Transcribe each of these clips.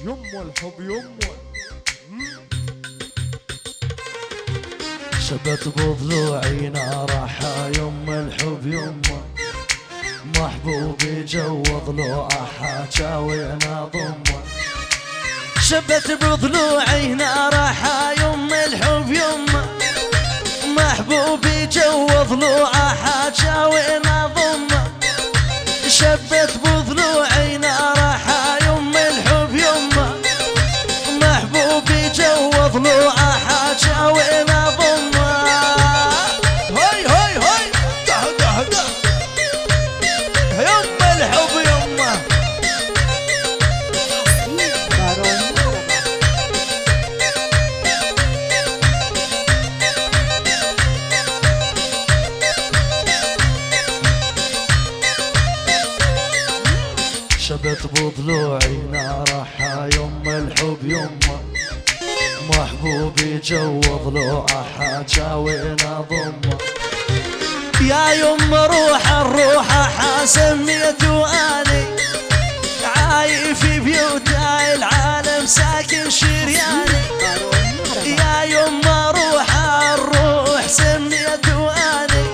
يمه الحب يمه. شبت بضلوعي نارها يم الحب يمه، محبوبي جو ضلوعه حاجاوينا ضمه. شبت بضلوعي نارها يم الحب يمه، محبوبي جو ضلوعه حاجاوينا ضمه. شبت بضلوعي نارها يم الحب يمه، محبوبي جو ضلوعه حاجاوينا ضمه. هاي هاي هاي ده ده ده يم الحب يمه. شبت بضلوعي نارها يم الحب يمه، محبوبي جو ضلوعه حاجاوينا ضمه. يا يم روح الروح حاسميته اني، عايف في بيوت العالم ساكن شرياني. يا يم روح الروح سميته اني،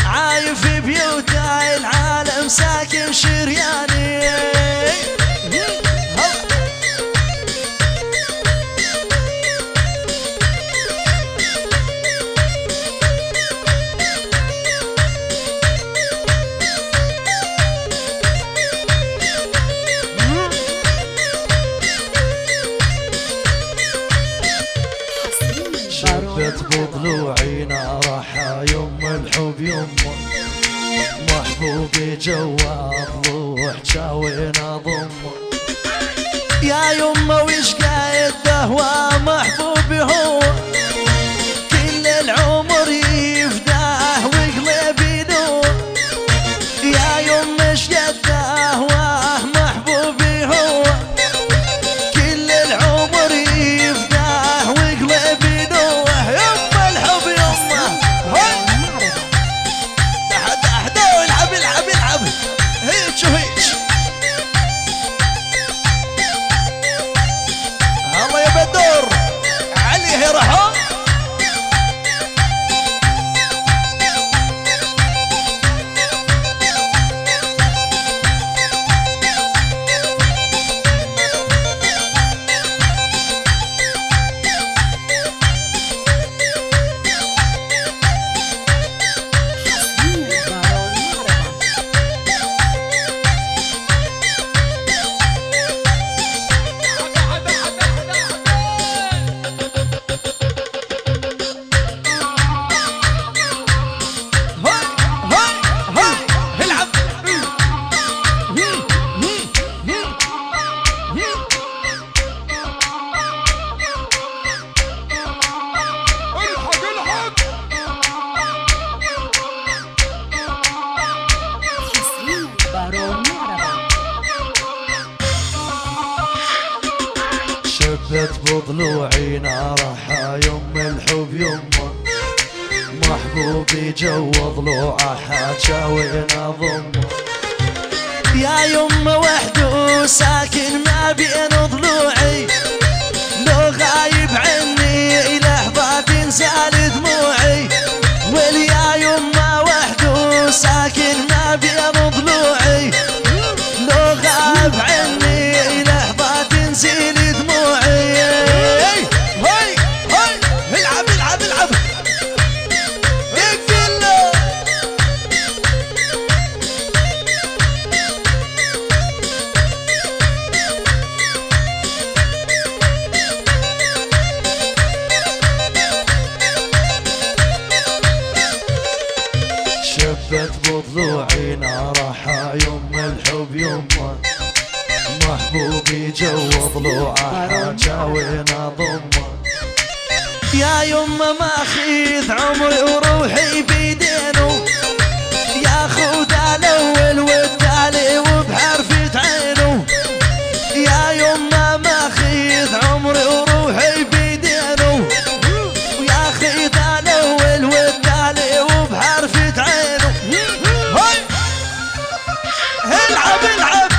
عايف في بيوت العالم ساكن شرياني. شبت بضلوعي نارها يم الحب يمه، محبوبي جواد ضلوع جاوينا ضمه. يا يمه وش قايد دهوى محبوبي هو، كل العمر يفداه وقلبي نور. يا يمه اش قد دهواه محبوبي هو، كل العمر يفداه وقلبي نور. يم الحب يمه العب العب العب هيج وهيج. الله يا بدور علي رحم. شبت بضلوعي نارها يم الحب يمه، محبوبي جو ضلوعه حاجاوينا ضمه. يا يمه وحده ساكن ما بين ضلوعي، لو غايب عني لحظة تنزال دموعي. واليا يمه وحده ساكن ما بين ضلوعي، لو غاب عني لحظة تنزل دموعي. هاي هاي العب العب العب اقفل. شبت بضلوعي نارها يم الحب يمه، محبوبي جو ضلوعه حاجاوينا ضمه. يا يمه ماخذ عمري وروحي بيدينه، ياخذ الاول والتالي وبحرفة عينه. يا يمه ماخذ عمري وروحي بيدينه، وياخذ الاول والتالي وبحرفة عينه. هاي العب العب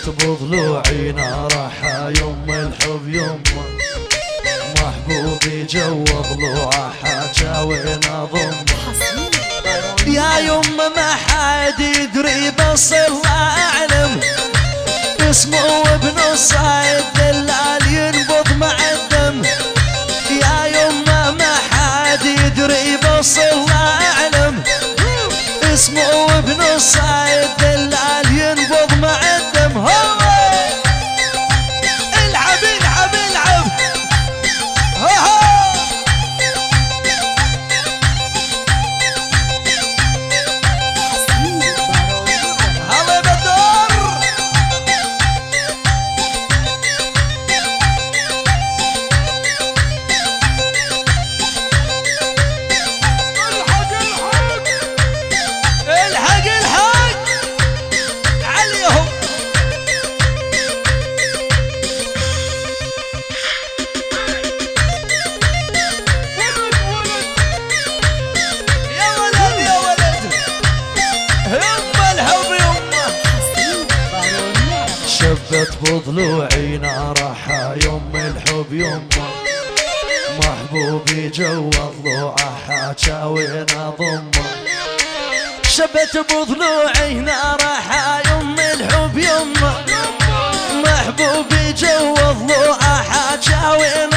شبت بضلوعي نارها يما الحب يما، محبوبي جوا ضلوعه حاجة وين اضم. يا يما ما حد يدري بس الله اعلم، اسمه ابن الصايد دلال ينبض مع الدم. يا يما ما حد يدري بس الله اعلم، اسمه ابن الصايد دلال ينبض مع الدم. هو العب العب العب هلا بدر. الحق الحق عليهم. يا ولد يا ولد يما الحب يما، شبت بضلوعي نارها يما الحب يما، محبوبي جوا ضلوعه حاجة وين اضمه. شبت بضلوعي نارها يما الحب يما، محبوبي جوا ضلوعه حاجة وين